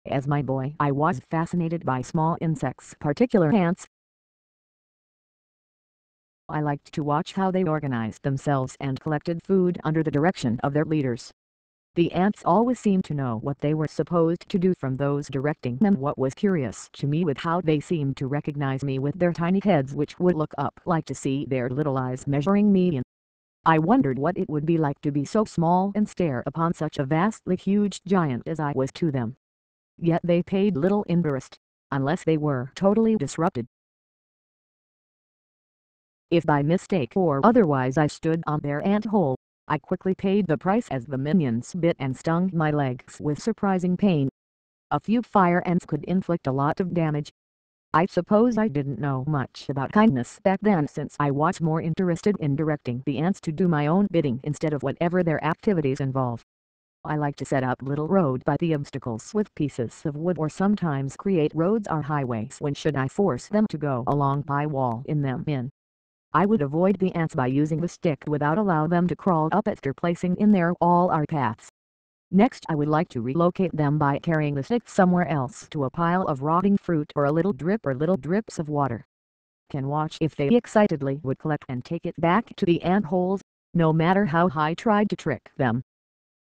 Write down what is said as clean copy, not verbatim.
As my boy, I was fascinated by small insects, particularly ants. I liked to watch how they organized themselves and collected food under the direction of their leaders. The ants always seemed to know what they were supposed to do from those directing them. What was curious to me was how they seemed to recognize me with their tiny heads, which would look up like to see their little eyes measuring me in. I wondered what it would be like to be so small and stare upon such a vastly huge giant as I was to them. Yet they paid little interest, unless they were totally disrupted. If by mistake or otherwise I stood on their ant hole, I quickly paid the price as the minions bit and stung my legs with surprising pain. A few fire ants could inflict a lot of damage. I suppose I didn't know much about kindness back then, since I was more interested in directing the ants to do my own bidding instead of whatever their activities involve. I like to set up little road by the obstacles with pieces of wood, or sometimes create roads or highways when should I force them to go along by wall in them in. I would avoid the ants by using the stick without allow them to crawl up after placing in there all our paths. Next, I would like to relocate them by carrying the stick somewhere else to a pile of rotting fruit or a little drip or little drips of water. Can watch if they excitedly would collect and take it back to the ant holes, no matter how I tried to trick them.